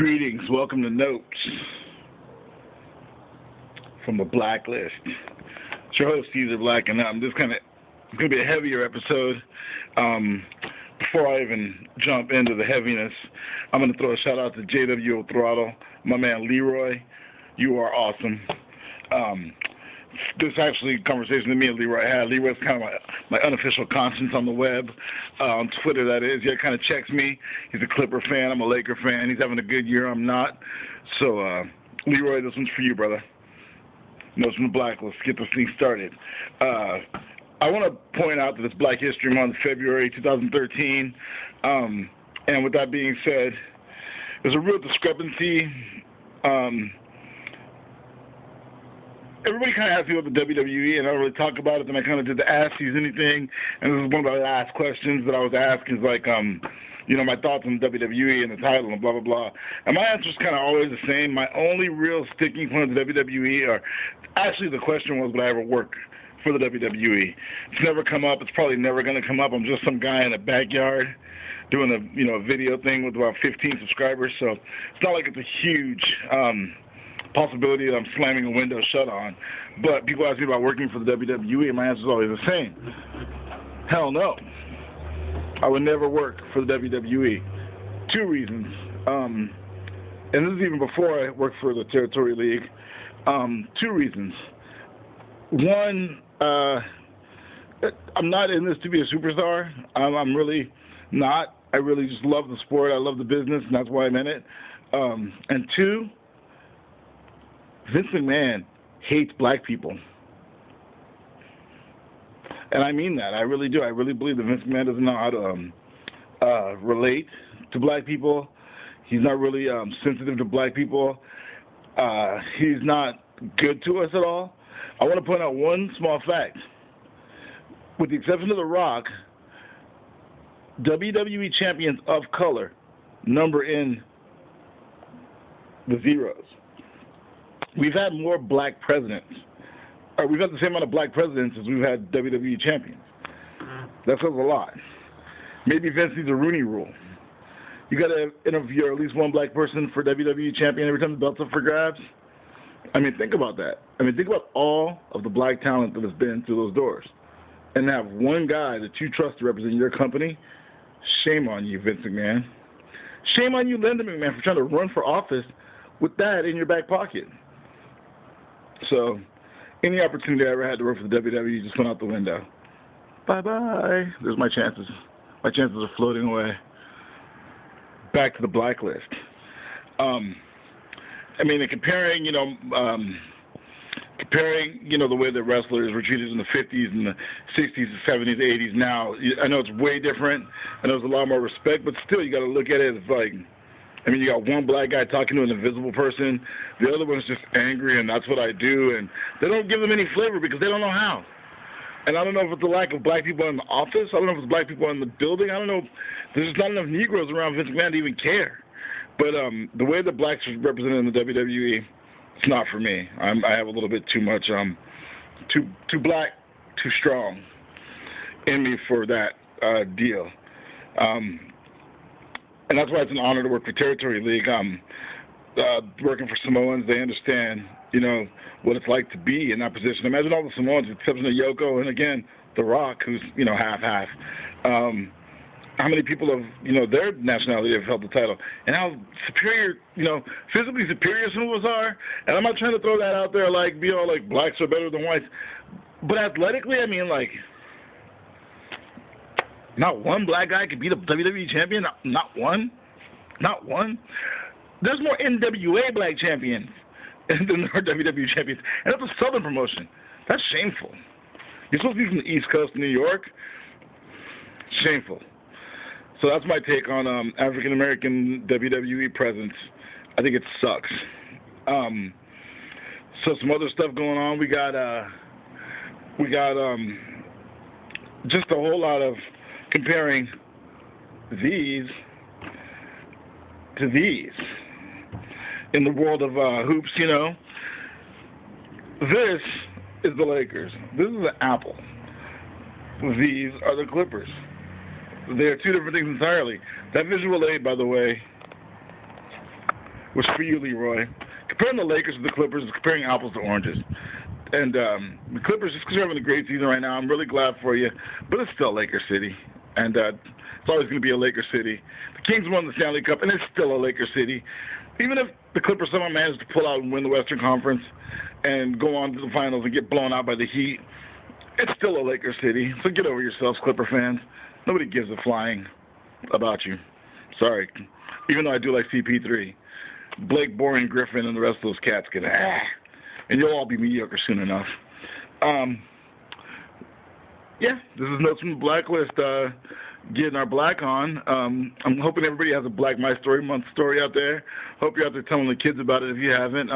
Greetings, welcome to Notes from the Blacklist. It's your host, Caesar Black, and this going to be a heavier episode. Before I even jump into the heaviness, I'm going to throw a shout out to JW Throttle, my man Leroy. You are awesome. This actually a conversation that me and Leroy had. Leroy's kind of my unofficial conscience on the web, on Twitter that is. Yeah, kind of checks me. He's a Clipper fan. I'm a Laker fan. He's having a good year. I'm not. So, Leroy, this one's for you, brother. Notes from the Blacklist. Get this thing started. I want to point out that it's Black History Month, February 2013. And with that being said, there's a real discrepancy. Everybody kind of asks me about the WWE, and I don't really talk about it. Then I kind of did the Ask Season thing, and this is one of the last questions that I was asked is like, my thoughts on WWE and the title and blah, blah, blah. And my answer is kind of always the same. My only real sticking point of the WWE, or actually the question was, would I ever work for the WWE? It's never come up. It's probably never going to come up. I'm just some guy in a backyard doing a video thing with about 15 subscribers, so it's not like it's a huge possibility that I'm slamming a window shut on. But people ask me about working for the WWE, and my answer is always the same. Hell no. I would never work for the WWE. Two reasons. And this is even before I worked for the Territory League. Two reasons. One, I'm not in this to be a superstar. I'm really not. I really just love the sport. I love the business, and that's why I'm in it. And two, Vince McMahon hates black people. And I mean that. I really do. I really believe that Vince McMahon doesn't know how to relate to black people. He's not really sensitive to black people. He's not good to us at all. I want to point out one small fact. With the exception of The Rock, WWE champions of color number in the zeros. We've had more black presidents. Or we've had the same amount of black presidents as we've had WWE champions. That says a lot. Maybe Vince needs a Rooney rule. You got to interview at least one black person for WWE champion every time the belt's up for grabs. I mean, think about that. I mean, think about all of the black talent that has been through those doors. And to have one guy that you trust to represent your company, shame on you, Vince McMahon. Shame on you, Linda McMahon, for trying to run for office with that in your back pocket. So, any opportunity I ever had to work for the WWE just went out the window. Bye-bye. There's my chances. My chances are floating away. Back to the Blacklist. Comparing, the way that wrestlers were treated in the 50s and the 60s, 70s, 80s now, I know it's way different. I know there's a lot more respect, but still you got to look at it as like, you got one black guy talking to an invisible person. The other one's just angry, and that's what I do. And they don't give them any flavor because they don't know how. And I don't know if it's the lack of black people in the office. I don't know if it's black people in the building. I don't know. There's just not enough Negroes around Vince McMahon to even care. But the way the blacks are represented in the WWE, it's not for me. I have a little bit too much, too black, too strong in me for that deal. And that's why it's an honor to work for Territory League. Working for Samoans, they understand, what it's like to be in that position. Imagine all the Samoans, with the exception of Yoko, and again, The Rock, who's, half-half. How many people of, their nationality have held the title, and how superior, physically superior some of us are. And I'm not trying to throw that out there like, blacks are better than whites. But athletically, not one black guy could be the WWE champion. Not one. Not one. There's more NWA black champions than there are WWE champions. And that's a Southern promotion. That's shameful. You're supposed to be from the East Coast of New York. Shameful. So that's my take on African-American WWE presence. I think it sucks. So some other stuff going on. We got just a whole lot of comparing these to these in the world of hoops, This is the Lakers. This is the Apple. These are the Clippers. They are two different things entirely. That visual aid, by the way, was for you, Leroy. Comparing the Lakers to the Clippers is comparing apples to oranges. And the Clippers, just because they're having a great season right now, I'm really glad for you. But it's still Laker City. And it's always going to be a Laker City. The Kings won the Stanley Cup, and it's still a Laker City. Even if the Clippers somehow manage to pull out and win the Western Conference and go on to the finals and get blown out by the Heat, it's still a Laker City. So get over yourselves, Clipper fans. Nobody gives a flying about you. Sorry. Even though I do like CP3. Blake, Boring, Griffin, and the rest of those cats get and you'll all be mediocre soon enough. Yeah, this is Notes from the Blacklist, getting our black on. I'm hoping everybody has a Black My Story Month story out there. Hope you're out there telling the kids about it if you haven't.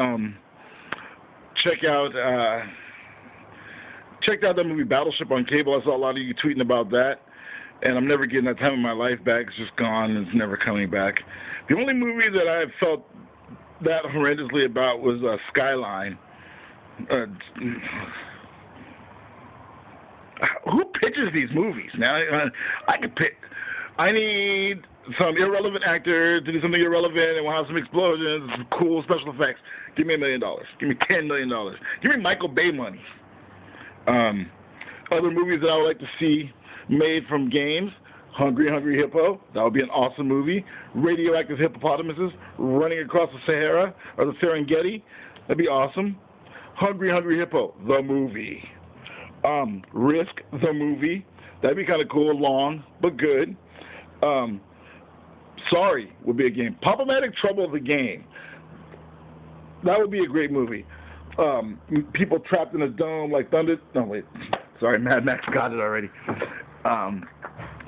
Check out that movie Battleship on cable. I saw a lot of you tweeting about that. And I'm never getting that time of my life back. It's just gone and it's never coming back. The only movie that I felt that horrendously about was Skyline. Who pitches these movies? Now, I could pick. I need some irrelevant actor to do something irrelevant and we'll have some explosions, some cool special effects. Give me $1 million. Give me $10 million. Give me Michael Bay money. Other movies that I would like to see made from games, Hungry Hungry Hippo. That would be an awesome movie. Radioactive hippopotamuses running across the Sahara or the Serengeti. That'd be awesome. Hungry Hungry Hippo, the movie. Risk, the movie. That'd be kind of cool, long, but good. Sorry would be a game. Pop-O-Matic Trouble, the game. That would be a great movie. People trapped in a dome like Thunder. No, wait. Sorry, Mad Max got it already.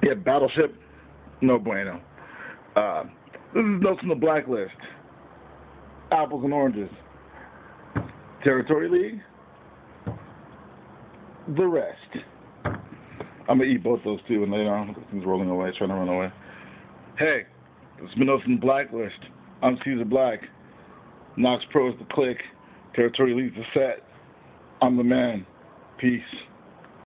Yeah, Battleship. No bueno. This is Notes from the Blacklist. Apples and oranges. Territory League. The rest. I'm going to eat both those two and later on. This thing's rolling away, trying to run away. Hey, this has been Notes from the Blacklist. I'm Caesar Black. Knox Pro is the click. Territory League's the set. I'm the man. Peace.